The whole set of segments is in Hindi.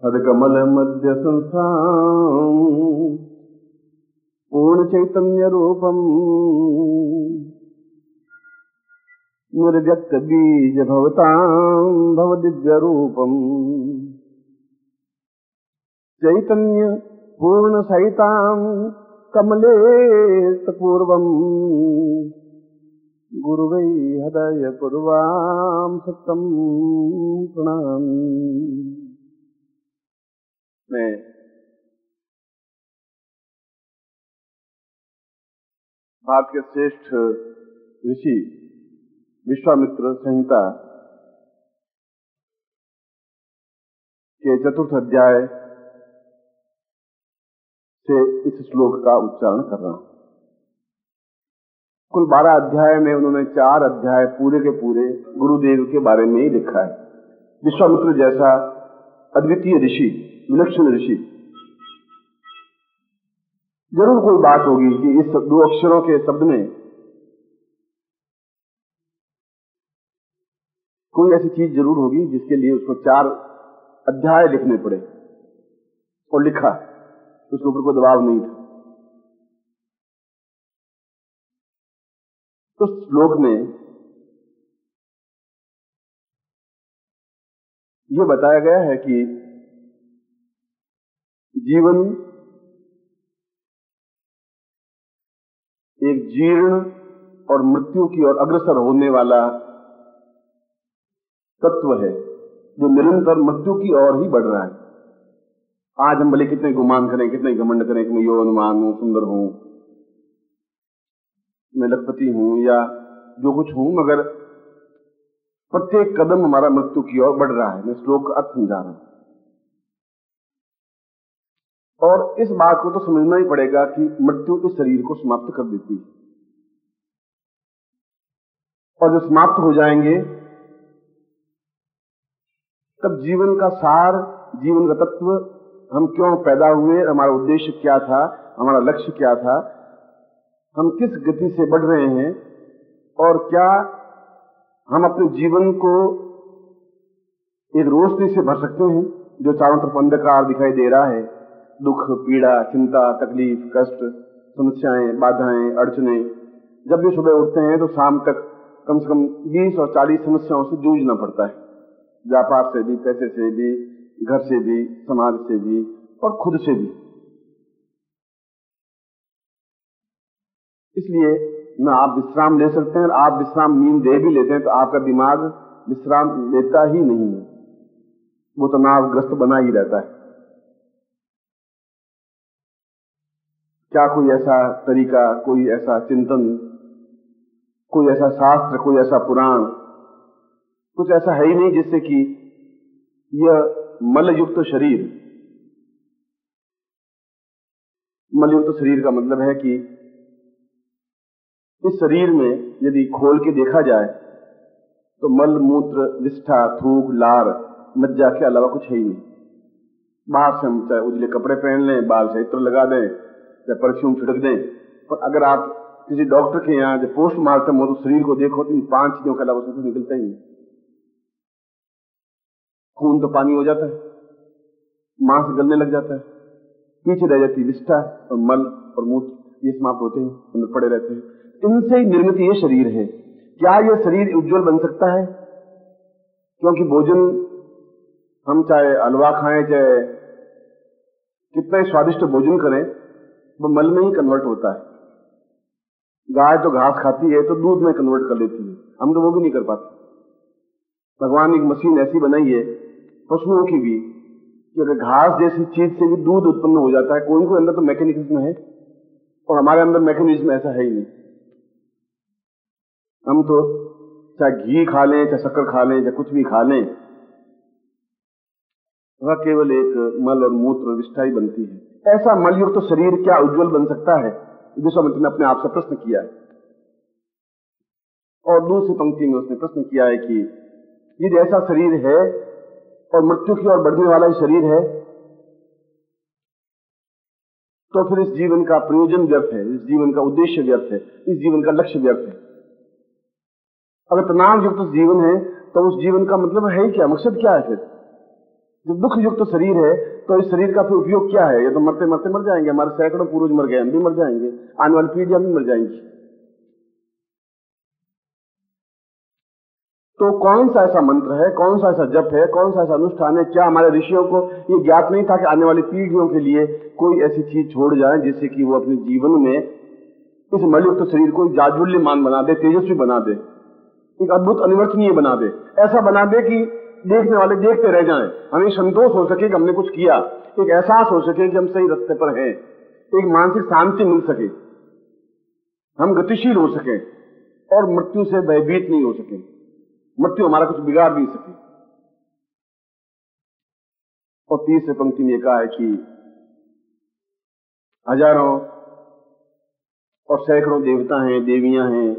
हरकमल मध्य संस्थान पूर्ण चैतन्य रूपम निर्व्यक्त बीज भवतां भव दिव्य रूपम चैतन्य पूर्ण सहितां कमले पूर्वम गुरुवै हृदय पूर्वां सत्तम प्रणाम। मैं भारत के श्रेष्ठ ऋषि विश्वामित्र संहिता के चतुर्थ अध्याय से इस श्लोक का उच्चारण कर रहा हूं। कुल 12 अध्याय में उन्होंने 4 अध्याय पूरे के पूरे गुरुदेव के बारे में ही लिखा है। विश्वामित्र जैसा अद्वितीय ऋषि, विलक्षण ऋषि, जरूर कोई बात होगी कि इस 2 अक्षरों के शब्द में कोई ऐसी चीज जरूर होगी जिसके लिए उसको 4 अध्याय लिखने पड़े, और लिखा। उसके ऊपर कोई दबाव नहीं था। तो श्लोक में यह बताया गया है कि जीवन एक जीर्ण और मृत्यु की ओर अग्रसर होने वाला तत्व है जो निरंतर मृत्यु की ओर ही बढ़ रहा है। आज हम भले कितने गुमान करें, कितने घमंड करें कि मैं यौवनवान हूं, सुंदर हूं, मैं लखपति हूं या जो कुछ हूं, मगर प्रत्येक कदम हमारा मृत्यु की ओर बढ़ रहा है। मैं श्लोक का अर्थ समझा रहा हूं, और इस बात को तो समझना ही पड़ेगा कि मृत्यु इस शरीर को समाप्त कर देती है, और जब समाप्त हो जाएंगे तब जीवन का सार, जीवन का तत्व, हम क्यों पैदा हुए, हमारा उद्देश्य क्या था, हमारा लक्ष्य क्या था, हम किस गति से बढ़ रहे हैं, और क्या हम अपने जीवन को एक रोशनी से भर सकते हैं जो चारों तरफ अंधकार दिखाई दे रहा है। दुख, पीड़ा, चिंता, तकलीफ, कष्ट, समस्याएं, बाधाएं, अड़चने। जब भी सुबह उठते हैं तो शाम तक कम से कम 20 और 40 समस्याओं से जूझना पड़ता है। व्यापार से भी, पैसे से भी, घर से भी, समाज से भी, और खुद से भी। इसलिए न आप विश्राम ले सकते हैं, आप विश्राम नींद दे भी लेते हैं तो आपका दिमाग विश्राम लेता ही नहीं है, वो तनावग्रस्त बना ही रहता है। क्या कोई ऐसा तरीका, कोई ऐसा चिंतन, कोई ऐसा शास्त्र, कोई ऐसा पुराण, कुछ ऐसा है ही नहीं जिससे कि यह मलयुक्त शरीर, मलयुक्त शरीर का मतलब है कि इस शरीर में यदि खोल के देखा जाए तो मल, मूत्र, विष्ठा, थूक, लार, मज्जा के अलावा कुछ है ही नहीं। बाहर से हम चाहे उजले कपड़े पहन लें, बाल से इत्र लगा दें, चाहे परफ्यूम छिड़क दें, पर अगर आप किसी डॉक्टर के यहाँ जब पोस्टमार्टम हो तो शरीर को देखो तो इन 5 चीजों के अलावा कुछ निकलता ही नहीं। खून तो पानी हो जाता है, मांस गलने लग जाता है, पीछे रह जाती विष्ठा और मल और मूत्र, ये समाप्त होते हैं, अंदर पड़े रहते हैं। इनसे ही निर्मित ये शरीर है। क्या यह शरीर उज्जवल बन सकता है? क्योंकि भोजन हम चाहे हलवा खाएं, चाहे कितना ही स्वादिष्ट भोजन करें, वो मल में ही कन्वर्ट होता है। गाय तो घास खाती है तो दूध में कन्वर्ट कर लेती है, हम तो वो भी नहीं कर पाते। भगवान ने एक मशीन ऐसी बनाई है पशुओं की भी कि अगर घास जैसी चीज से भी दूध उत्पन्न हो जाता है। कोई इनके अंदर तो मैकेनिज्म है, और हमारे अंदर मैकेनिज्म ऐसा है ही नहीं। हम तो चाहे घी खा लें, चाहे शक्कर खा लें, चाहे कुछ भी खा लें, वह केवल एक मल और मूत्र और विष्ठा ही बनती है। ऐसा मलयुक्त तो शरीर क्या उज्जवल बन सकता है? विश्वामित्र ने अपने आप से प्रश्न किया है, और दूसरी पंक्ति में उसने प्रश्न किया है कि यदि ऐसा शरीर है और मृत्यु की ओर बढ़ने वाला ही शरीर है, तो फिर इस जीवन का प्रयोजन व्यर्थ है, इस जीवन का उद्देश्य व्यर्थ है, इस जीवन का लक्ष्य व्यर्थ है। अगर तनाव युक्त जीवन है तो उस जीवन का मतलब है ही क्या, मकसद क्या है? फिर जब दुख युक्त शरीर है तो इस शरीर का फिर उपयोग क्या है? ये तो मरते मरते मर जाएंगे, हमारे सैकड़ों पूर्वज मर गए, हम भी मर जाएंगे, आने वाली पीढ़ियां भी मर जाएंगी। तो कौन सा ऐसा मंत्र है, कौन सा ऐसा जप है, कौन सा ऐसा अनुष्ठान है? क्या हमारे ऋषियों को ये ज्ञात नहीं था कि आने वाली पीढ़ियों के लिए कोई ऐसी चीज छोड़ जाए जिससे कि वो अपने जीवन में इस मलयुक्त शरीर को जाज्वल्यमान बना दे, तेजस्वी बना दे, एक अद्भुत अनिवर्तनीय बना दे, ऐसा बना दे कि देखने वाले देखते रह जाएं, हमें संतोष हो सके कि हमने कुछ किया, एक एहसास हो सके कि हम सही रास्ते पर हैं, एक मानसिक शांति मिल सके, हम गतिशील हो सके और मृत्यु से भयभीत नहीं हो सके, मृत्यु हमारा कुछ बिगाड़ नहीं सके। और तीसरे पंक्ति में कहा है कि हजारों और सैकड़ों देवता हैं, देवियां हैं,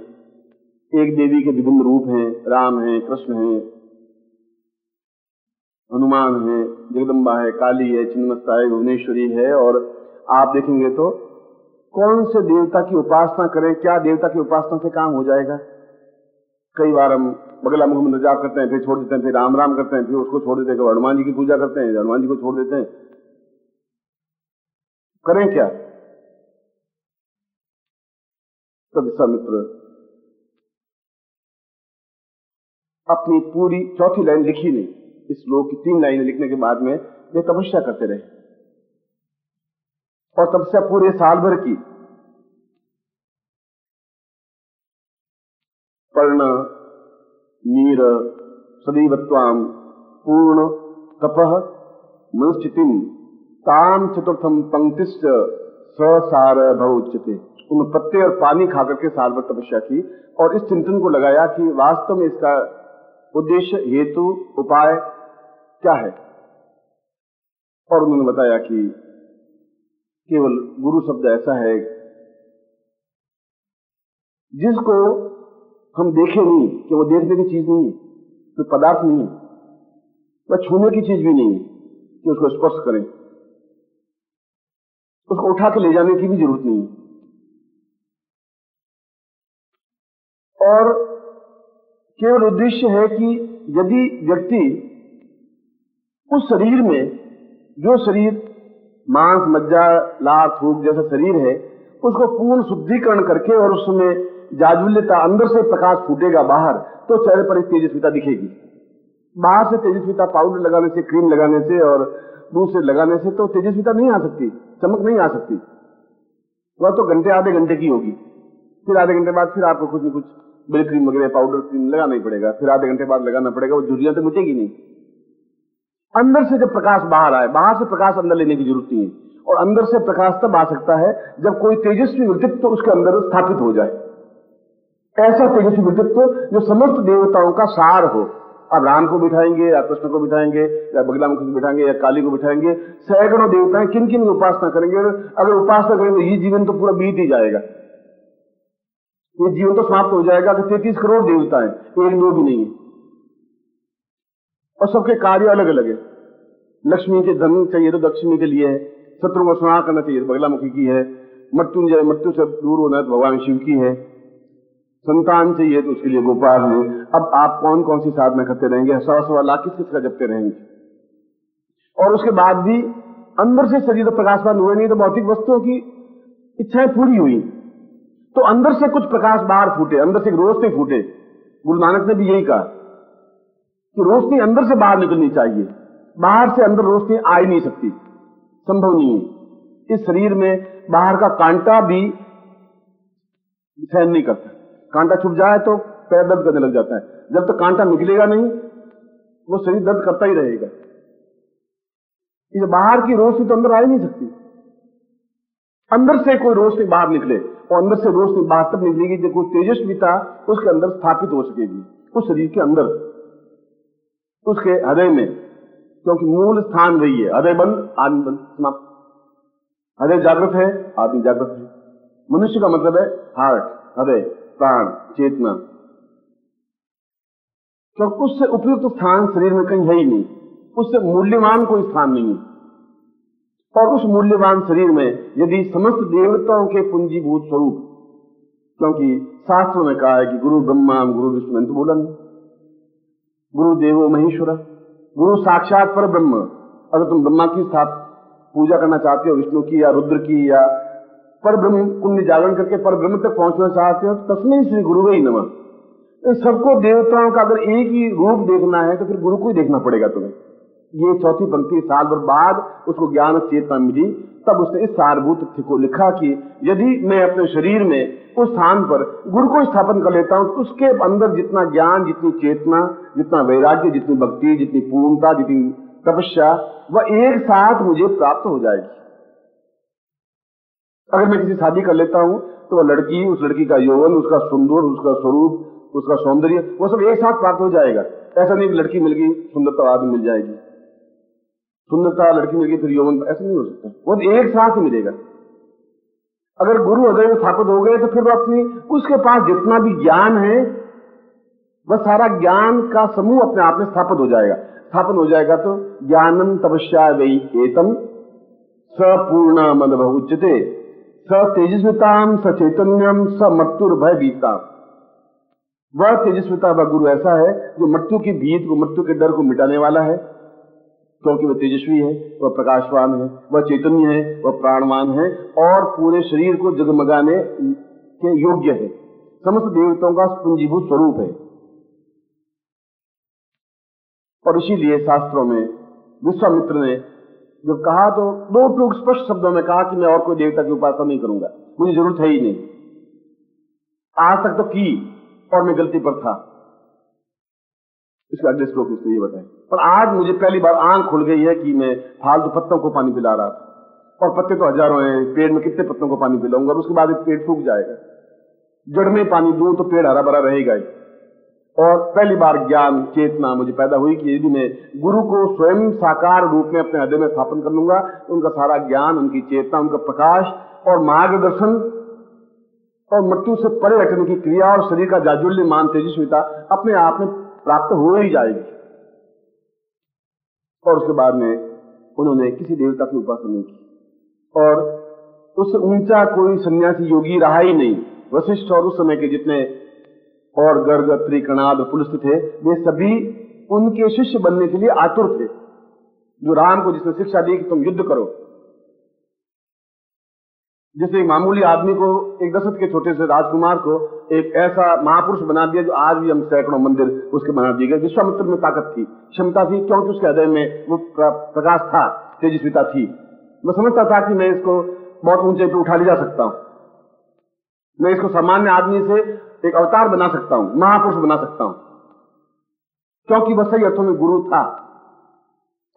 एक देवी के विभिन्न रूप हैं, राम हैं, कृष्ण हैं, हनुमान है, जगदम्बा है, काली है, छिन्नमस्ता है, भुवनेश्वरी है। और आप देखेंगे तो कौन से देवता की उपासना करें, क्या देवता की उपासना से काम हो जाएगा? कई बार हम बगला मुख में जाप करते हैं, फिर छोड़ देते हैं, फिर राम राम करते हैं, फिर उसको छोड़ देते हैं, हनुमान जी की पूजा करते हैं, हनुमान जी को छोड़ देते हैं। करें क्या? तो विश्वामित्र अपनी पूरी चौथी लाइन लिखी नहीं, इस श्लोक की 3 लाइनें लिखने के बाद में वे तपस्या करते रहे और तपस्या पूरे साल भर की। पर्ण नीर सदैवत्वाम पूर्ण तपः मनश्चितिम ताम चतुर्थम पंक्तिश्च ससार भवोच्यते। उन्होंने पत्ते और पानी खाकर के साल भर तपस्या की और इस चिंतन को लगाया कि वास्तव में इसका उद्देश्य, हेतु, उपाय क्या है। और उन्होंने बताया कि केवल गुरु शब्द ऐसा है जिसको हम देखें नहीं, कि वो देखने की चीज नहीं है, कोई पदार्थ नहीं है, वह छूने की चीज भी नहीं है कि उसको स्पर्श करें, उसको उठा के ले जाने की भी जरूरत नहीं है। और केवल उद्देश्य है कि यदि व्यक्ति उस शरीर में, जो शरीर मांस, मज्जा, लार, थूक जैसा शरीर है, उसको पूर्ण शुद्धिकरण करके और उसमें जाज्वल्यता, अंदर से प्रकाश फूटेगा बाहर, तो चेहरे पर एक तेजस्विता दिखेगी। बाहर से तेजस्विता पाउडर लगाने से, क्रीम लगाने से और दूसरे लगाने से तो तेजस्विता नहीं आ सकती, चमक नहीं आ सकती। वह तो घंटे आधे घंटे की होगी, फिर आधे घंटे बाद फिर आपको कुछ न कुछ बिल क्रीम वगैरह, पाउडर क्रीम लगाना ही पड़ेगा, फिर आधे घंटे बाद लगाना पड़ेगा, वो झुर्रियां तो मिटेगी नहीं। अंदर से जब प्रकाश बाहर आए, बाहर से प्रकाश अंदर लेने की जरूरत नहीं है। और अंदर से प्रकाश तब आ सकता है जब कोई तेजस्वी व्यक्तित्व तो उसके अंदर स्थापित हो जाए, ऐसा तेजस्वी व्यक्तित्व जो समस्त देवताओं का सार हो। अब राम को बिठाएंगे या कृष्ण को बिठाएंगे या बगलामुखी को बिठाएंगे या काली को बिठाएंगे, सैकड़ों देवताएं किन किन की उपासना करेंगे। अगर उपासना करेंगे ये जीवन तो पूरा बीत ही जाएगा, ये जीवन तो समाप्त हो जाएगा कि 33 करोड़ देवता है, एक दो भी नहीं है, और सबके कार्य अलग अलग है। लक्ष्मी के धन चाहिए तो लक्ष्मी के लिए है, शत्रु को संहार करना चाहिए तो बगलामुखी की है, मृत्युंजय मृत्यु से दूर होना तो भगवान शिव की है, संतान चाहिए तो उसके लिए गोपाल है। अब आप कौन कौन सी साधना करते रहेंगे, 100 लाख किस किस का जपते रहेंगे, और उसके बाद भी अंदर से शरीर प्रकाशवान हुए नहीं तो भौतिक वस्तुओं की इच्छाएं पूरी हुई, तो अंदर से कुछ प्रकाश बाहर फूटे, अंदर से रोशनी फूटे। गुरु नानक ने भी यही कहा कि रोशनी अंदर से बाहर निकलनी चाहिए, बाहर से अंदर रोशनी आ ही नहीं सकती, संभव नहीं है। इस शरीर में बाहर का कांटा भी सहन नहीं करता, कांटा छुप जाए तो पैर दर्द करने लग जाता है, जब तक कांटा निकलेगा नहीं वो शरीर दर्द करता ही रहेगा। इस बाहर की रोशनी तो अंदर आ ही नहीं सकती, अंदर से कोई रोशनी बाहर निकले, और अंदर से रोशनी बाहर तब निकलेगी जब कोई तेजस्विता उसके अंदर स्थापित हो सकेगी, उस शरीर के अंदर, उसके हृदय में, क्योंकि मूल स्थान वही है। हृदय बंद आदमी बंद, समाप्त। हृदय जागृत है, आदमी जागृत है। मनुष्य का मतलब है हार्ट, हृदय, प्राण, चेतना, क्योंकि उससे उपयुक्त स्थान शरीर में कहीं है ही नहीं, उससे मूल्यवान कोई स्थान नहीं है। और उस मूल्यवान शरीर में यदि समस्त देवताओं के पूंजीभूत स्वरूप, क्योंकि शास्त्रों में कहा है कि गुरु ब्रह्मा गुरु विष्णु, तो बोला नहीं, गुरु देवो महेश्वर, गुरु साक्षात पर ब्रह्म, अगर तुम ब्रह्मा की पूजा करना चाहते हो, विष्णु की या रुद्र की, या पर ब्रह्म पुण्य जागरण करके पर ब्रह्म तक पहुंचना चाहते हो, तो तस्मै श्री गुरुवे ही नमः। तो सबको देवताओं का अगर एक ही रूप देखना है तो फिर गुरु को ही देखना पड़ेगा तुम्हें। ये चौथी पंक्ति साल भर बाद उसको ज्ञान चेतना मिली, तब उसने इस सारभूत तथ्य को लिखा कि यदि मैं अपने शरीर में उस स्थान पर गुरु को स्थापन कर लेता हूं तो उसके अंदर जितना ज्ञान, जितनी चेतना, जितना वैराग्य, जितनी भक्ति, जितनी पूर्णता, जितनी तपस्या, वह एक साथ मुझे प्राप्त हो जाएगी। अगर मैं किसी शादी कर लेता हूं तो वह लड़की, उस लड़की का यौवन, उसका सुंदर, उसका स्वरूप, उसका सौंदर्य, वो सब एक साथ प्राप्त हो जाएगा। ऐसा नहीं कि लड़की मिल गई सुंदरता आदमी मिल जाएगी, सुंदरता लड़की मिल गई फिर यौवन, ऐसा नहीं हो सकता। वो एक साथ ही मिलेगा। अगर गुरु हृदय में स्थापित हो गए तो फिर वो अपनी, उसके पास जितना भी ज्ञान है वह सारा ज्ञान का समूह अपने आप में स्थापित हो जाएगा। स्थापन हो जाएगा तो ज्ञानम तपस्या वै एतम सपूर्ण मद उच्यते स तेजस्विताम स चैतन्यम स मृत्युर्भय भीताम। वह तेजस्विता, वह गुरु ऐसा है जो मृत्यु की भीत को, मृत्यु के डर को मिटाने वाला है, क्योंकि वह तेजस्वी है, वह प्रकाशवान है, वह चैतन्य है, वह प्राणवान है और पूरे शरीर को जगमगाने के योग्य है। समस्त देवताओं का पुंजीभूत स्वरूप है। और इसीलिए शास्त्रों में विश्वामित्र ने जब कहा तो दो टूक स्पष्ट शब्दों में कहा कि मैं और कोई देवता की उपासना नहीं करूंगा, मुझे जरूरत है ही नहीं। आज तक तो की और मैं गलती पर था। इसका अगले श्लोक में ये बताएं। पर आज मुझे पहली बार आंख खुल गई है कि मैं फालतू पत्तों को पानी पिला रहा था, और पत्ते तो हजारों हैं, पेड़ में कितने पत्तों को पानी पिलाऊंगा, और उसके बाद पेड़ सूख जाएगा। जड़ में पानी दूं तो पेड़ हरा भरा रहेगा ही। और पहली बार ज्ञान चेतना मुझे पैदा हुई कि यदि मैं गुरु को स्वयं साकार रूप में अपने हृदय में स्थापन कर लूंगा, उनका सारा ज्ञान, उनकी चेतना, उनका प्रकाश और मार्गदर्शन और मृत्यु से परे हटने की क्रिया और शरीर का जाज्वल्यमान तेजस्विता अपने आप में प्राप्त हो ही जाएगी। और उसके बाद में उन्होंने किसी देवता की उपासना नहीं की, और उससे ऊंचा कोई सन्यासी योगी रहा ही नहीं। वशिष्ठ और उस समय के जितने और गर्ग, अत्रि, कणाद, पुलस्त्य थे, वे सभी उनके शिष्य बनने के लिए आतुर थे। जो राम को जिसने शिक्षा दी कि तुम युद्ध करो, जैसे मामूली आदमी को, एक दशरथ के छोटे से राजकुमार को एक ऐसा महापुरुष बना दिया जो आज भी हम सैकड़ों मंदिर उसके बना दिए गए। विश्वामित्र में ताकत थी, क्षमता थी, क्योंकि उसके हृदय में वो प्रकाश था, तेजस्विता थी। मैं समझता था कि मैं इसको बहुत ऊंचे पे उठा ले जा सकता हूं, मैं इसको सामान्य आदमी से एक अवतार बना सकता हूं, महापुरुष बना सकता हूं, क्योंकि वह सही अर्थों में गुरु था।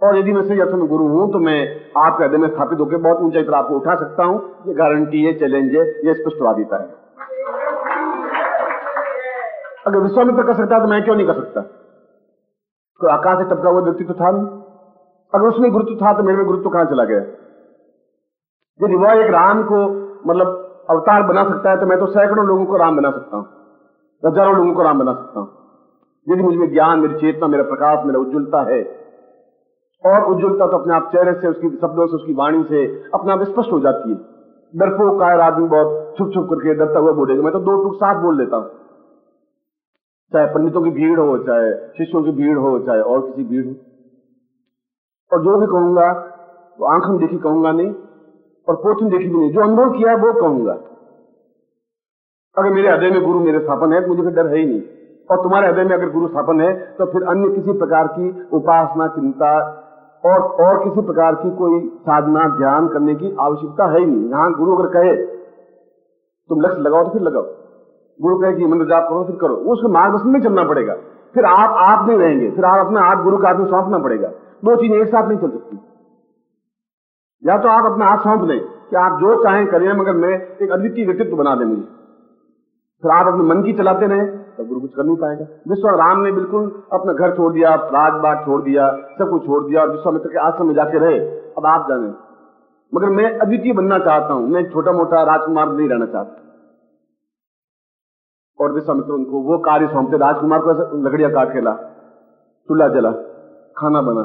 और यदि मैं सही अर्थों में गुरु हूं तो मैं आपके हृदय में स्थापित होकर बहुत ऊंचाई पर आपको उठा सकता हूं। ये गारंटी है, चैलेंज है, ये स्पष्टवादिता है। अगर विश्वामित्र कर सकता है तो मैं क्यों नहीं कर सकता? तो आकाश से टपका हुआ व्यक्ति तो था नहीं। अगर उसमें गुरुत्व था तो मेरे में गुरुत्व कहां चला गया? यदि वह एक राम को मतलब अवतार बना सकता है तो मैं तो सैकड़ों लोगों को राम बना सकता हूं, हजारों लोगों को राम बना सकता हूं। यदि मुझमें ज्ञान, मेरी चेतना, मेरा प्रकाश, मेरा उज्ज्वलता है, और उज्ज्वलता तो अपने आप चेहरे से, उसकी शब्दों से, उसकी वाणी से अपने आप स्पष्ट हो जाती है। डरपोक कायर आदमी बहुत छुप छुप करके डरता हुआ बोलेगा, मैं तो दो टूक साथ बोल लेता हूं, चाहे पंडितों की भीड़ हो, चाहे शिष्यों की भीड़ हो, चाहे और किसी भीड़ हो। और जो भी कहूंगा वो आंखों में देखी कहूंगा नहीं, और पोथी में देखी भी नहीं, जो अनुभव किया वो कहूंगा। अगर मेरे हृदय में गुरु मेरे स्थापन है तो मुझे फिर डर है ही नहीं। और तुम्हारे हृदय में अगर गुरु स्थापन है तो फिर अन्य किसी प्रकार की उपासना, चिंता और किसी प्रकार की कोई साधना, ध्यान करने की आवश्यकता है ही नहीं। यहां गुरु अगर कहे तुम लक्ष्य लगाओ तो फिर लगाओ, गुरु कहे कि मंत्र जाप करो फिर करो, उसके मार्गदर्शन में चलना पड़ेगा। फिर आप नहीं रहेंगे, फिर आप अपना हाथ गुरु का हाथ में सौंपना पड़ेगा। दो चीजें एक साथ नहीं चल सकती। या तो आप अपना हाथ सौंप दें कि आप जो चाहें करें, मगर मैं एक अद्वितीय व्यक्तित्व बना दें मुझे, फिर आप अपने मन की चलाते रहें तो गुरु कुछ कर नहीं पाएगा। विश्वाराम ने बिल्कुल अपना घर छोड़ दिया, राजबाग छोड़ दिया, सब कुछ छोड़ दिया और विश्वामित्र के आश्रम में जाके रहे। अब आप जाने, मगर मैं अद्वितीय बनना चाहता हूं, मैं छोटा मोटा राजकुमार नहीं रहना चाहता। और विश्वामित्र उनको वो कार्य सौंपते, राजकुमार को लकड़ियां काट के ला, चूल्हा जला, खाना बना।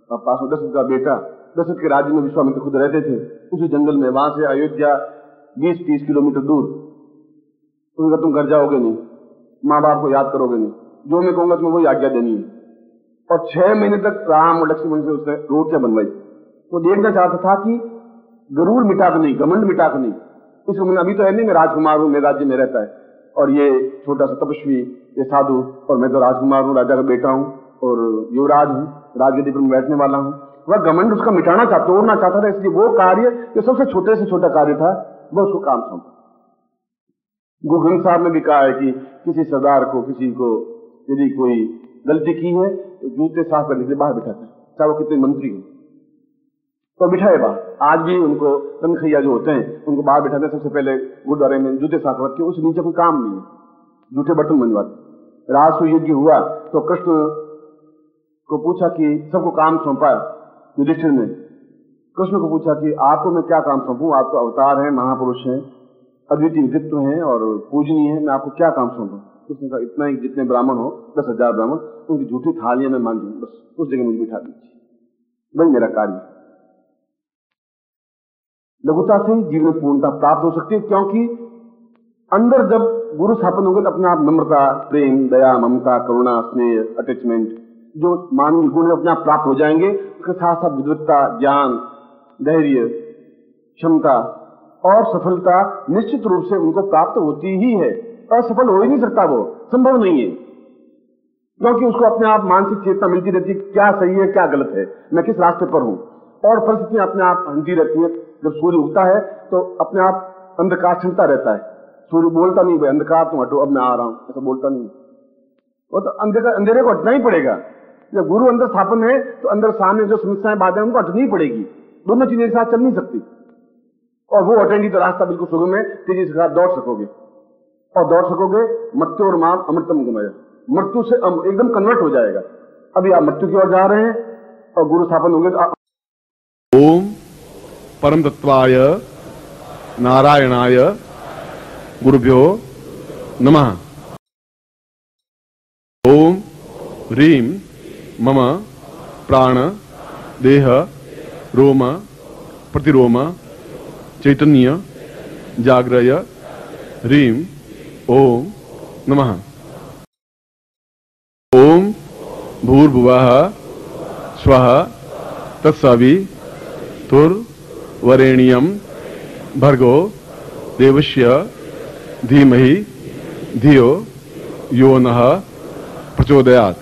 अब पास में दशरथ का बेटा, दशरथ के राज्य में विश्वामित्र खुद रहते थे, उसी जंगल में, वहां से अयोध्या 20-30 किलोमीटर दूर। उन्होंने तुम घर जाओगे नहीं, माँ बाप को याद करोगे नहीं, जो मैं कहूंगा तुम्हें वही आज्ञा देनी है। और 6 महीने तक राम और लक्ष्मण से उसने रोटियां बनवाई। वो देखना चाहता था कि गरूर मिटा तो नहीं, घमंड मिटा तो नहीं। इस उम्र अभी तो है नहीं, मैं राजकुमार हूं, मेरे राज्य में रहता है, और ये छोटा सा तपस्वी, ये साधु, और मैं तो राजकुमार हूं, राजा का बेटा हूं और युवराज हूं, राजगद्दी पर बैठने वाला हूं। वह घमंड उसका मिटाना चाहता, तोड़ना चाहता था। इसलिए वो कार्य जो सबसे छोटे से छोटा कार्य था, वह उसको काम सौंपा। गुरु ग्रंथ साहब ने भी कहा है कि किसी सरदार को, किसी को यदि कोई गलती की है तो जूते साफ करने के लिए बाहर बिठाते हैं, चाहे वो कितने मंत्री हो, तो बिठाए बाहर। आज भी उनको तनखैया जो होते हैं उनको बाहर बिठाते हैं, सबसे पहले गुरुद्वारे में जूते साफ रखे, उस नीचे कोई काम नहीं है, जूठे बर्तन बनवाते। राजसूय यज्ञ हुआ तो कृष्ण को पूछा कि सबको काम सौंपा युधिष्ठिर ने, कृष्ण को पूछा कि आपको मैं क्या काम सौंपूं, आप तो अवतार हैं, महापुरुष हैं, अद्वितीय व्यक्तित्व हैं और पूजनीय है, मैं आपको क्या काम सौंपूं। उसने कहा इतना ही, जितने ब्राह्मण हो 10,000 ब्राह्मण, उनकी झूठी थालियां मैं मान दूं, बस उस जगह मुझे बिठा दीजिए, वही मेरा कार्य। लघुता से ही जीवन पूर्णता प्राप्त हो सकती है, क्योंकि अंदर जब गुरु स्थापन होंगे तो अपने आप नम्रता, प्रेम, दया, ममता, करुणा, स्नेह, अटैचमेंट, जो मानवीय गुण है अपने आप प्राप्त हो जाएंगे। उसके साथ साथ विद्वत्ता, ज्ञान, धैर्य, क्षमता और सफलता निश्चित रूप से उनको प्राप्त होती ही है। असफल हो ही नहीं सकता, वो संभव नहीं है, क्योंकि उसको अपने आप मानसिक चेतना मिलती रहती है, क्या सही है क्या गलत है, मैं किस रास्ते पर हूं, और परिस्थितियां अपने आप हंसती रहती है। जब सूर्य उगता है तो अपने आप अंधकार छिड़ता रहता है, सूर्य बोलता नहीं भाई अंधकार तुम हटो, अब मैं आ रहा हूं, ऐसा बोलता नहीं, वो तो अंधेरे को हटना ही पड़ेगा। जब गुरु अंदर स्थापन है तो अंदर सामने जो समस्याएं बाधाएं उनको हटनी ही पड़ेगी, दोनों चीजें एक साथ चल नहीं सकती, और वो हटेंगी तो रास्ता बिल्कुल सुगम है, तेजी से साथ दौड़ सकोगे, और दौड़ सकोगे मृत्यु और माम अमृतम गमय, मृत्यु से एकदम कन्वर्ट हो जाएगा। अभी आप मृत्यु की ओर जा रहे हैं और गुरु स्थापन होंगे तो ओम परम तत्वाय नारायणाय गुरुभ्यो नमः। ओम ह्रीं मम प्राण देह रोम प्रतिरोम चैतन्य जाग्रय ह्रीं ओम नमः। ओम भूर्भुवः स्वः तत्सवितुर्वरेण्यं भर्गो देवस्य धीमहि धियो यो नः प्रचोदयात्।